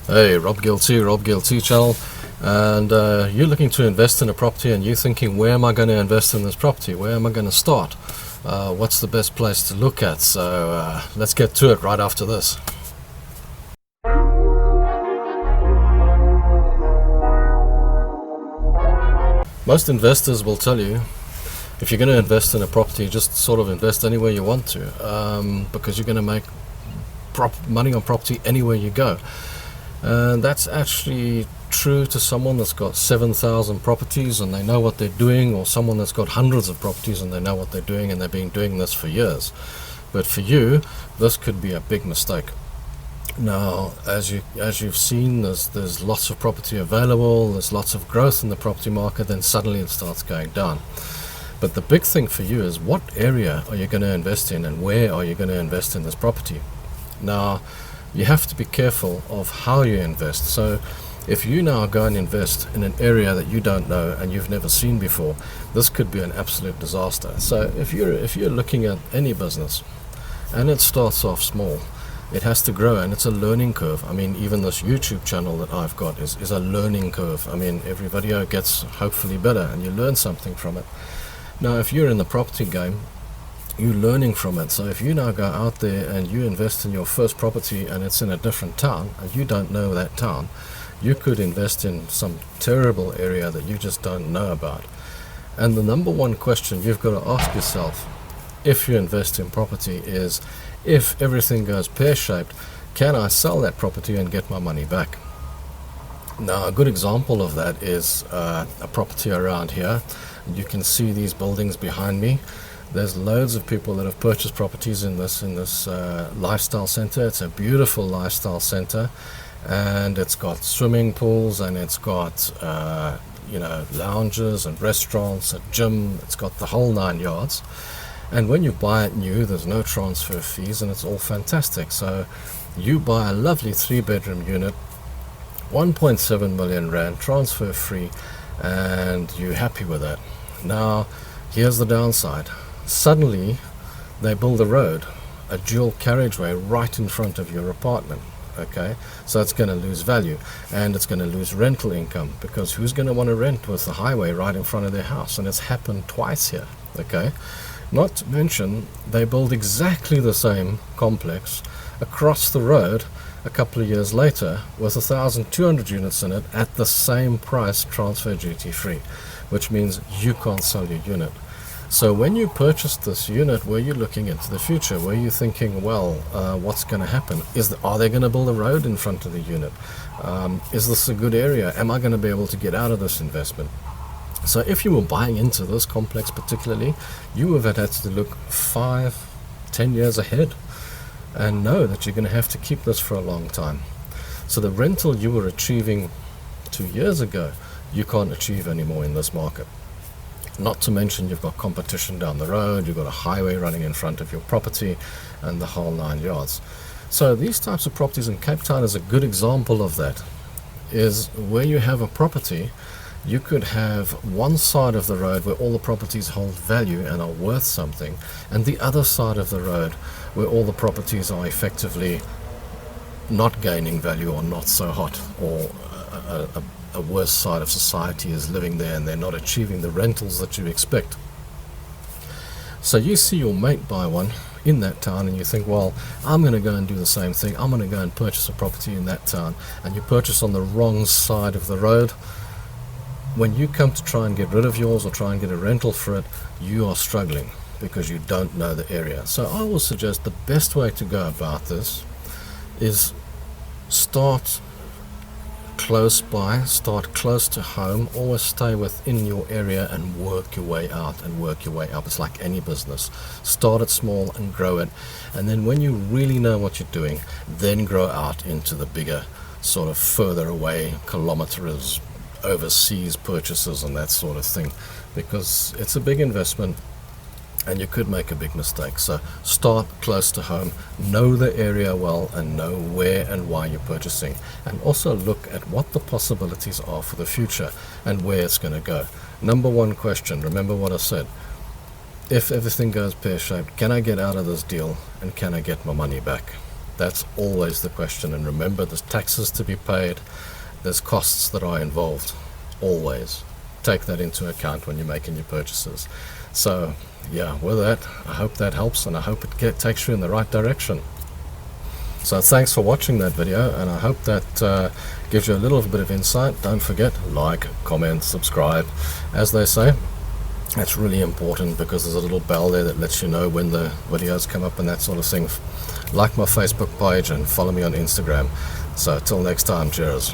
Hey, Rob GillT channel, and you're looking to invest in a property and you're thinking, where am I going to invest in this property? Where am I going to start? What's the best place to look at? So let's get to it right after this. Most investors will tell you, if you're going to invest in a property, just sort of invest anywhere you want to, because you're going to make money on property anywhere you go. And that's actually true to someone that's got 7,000 properties and they know what they're doing, or someone that's got hundreds of properties and they know what they're doing and they've been doing this for years. But for you, this could be a big mistake. Now, as you've seen, there's lots of property available, there's lots of growth in the property market, then suddenly it starts going down. But the big thing for you is, what area are you going to invest in and where are you going to invest in this property? Now, you have to be careful of how you invest. So if you now go and invest in an area that you don't know and you've never seen before, this could be an absolute disaster. So if you're looking at any business and it starts off small, it has to grow, and it's a learning curve. I mean, even this YouTube channel that I've got is a learning curve. I mean, every video gets hopefully better and you learn something from it. Now, if you're in the property game, you're learning from it. So if you now go out there and you invest in your first property and it's in a different town and you don't know that town, you could invest in some terrible area that you just don't know about. And the number one question you've got to ask yourself if you invest in property is, if everything goes pear-shaped, can I sell that property and get my money back? Now, a good example of that is a property around here. You can see these buildings behind me. There's loads of people that have purchased properties in this lifestyle center. It's a beautiful lifestyle center, and it's got swimming pools, and it's got lounges and restaurants, a gym. It's got the whole 9 yards. And when you buy it new, there's no transfer fees, and it's all fantastic. So you buy a lovely 3-bedroom unit, 1.7 million rand, transfer free, and you're happy with that. Now, here's the downside. Suddenly they build a road, a dual carriageway right in front of your apartment. Okay, so it's going to lose value, and it's going to lose rental income, because who's going to want to rent with the highway right in front of their house? And it's happened twice here. Okay, not to mention they build exactly the same complex across the road a couple of years later with 1,200 units in it at the same price, transfer duty free, which means you can't sell your unit. So when you purchased this unit, were you looking into the future? Were you thinking, well, what's going to happen? Are they going to build a road in front of the unit? Is this a good area? Am I going to be able to get out of this investment? So if you were buying into this complex particularly, you would have had to look 5-10 years ahead and know that you're going to have to keep this for a long time. So the rental you were achieving 2 years ago, you can't achieve anymore in this market. Not to mention you've got competition down the road, you've got a highway running in front of your property, and the whole 9 yards. So these types of properties in Cape Town is a good example of that. Is where you have a property, you could have one side of the road where all the properties hold value and are worth something, and the other side of the road where all the properties are effectively not gaining value or not so hot, or a worse side of society is living there and they're not achieving the rentals that you expect. So you see your mate buy one in that town and you think, well, I'm going to go and do the same thing. I'm going to go and purchase a property in that town, and you purchase on the wrong side of the road. When you come to try and get rid of yours or try and get a rental for it, you are struggling because you don't know the area. So I will suggest the best way to go about this is start close by, start close to home, always stay within your area and work your way out and work your way up. It's like any business. Start it small and grow it, and then when you really know what you're doing, then grow out into the bigger, sort of further away, kilometers overseas purchases and that sort of thing, because it's a big investment and you could make a big mistake. So start close to home, know the area well, and know where and why you're purchasing, and also look at what the possibilities are for the future and where it's going to go. Number one question, remember what I said, if everything goes pear-shaped, can I get out of this deal and can I get my money back? That's always the question. And remember, there's taxes to be paid, there's costs that are involved. Always take that into account when you're making your purchases. So yeah, with that, I hope that helps, and I hope it takes you in the right direction. So thanks for watching that video, and I hope that gives you a little bit of insight. Don't forget, like, comment, subscribe, as they say. That's really important, because there's a little bell there that lets you know when the videos come up and that sort of thing. Like my Facebook page and follow me on Instagram. So till next time, cheers.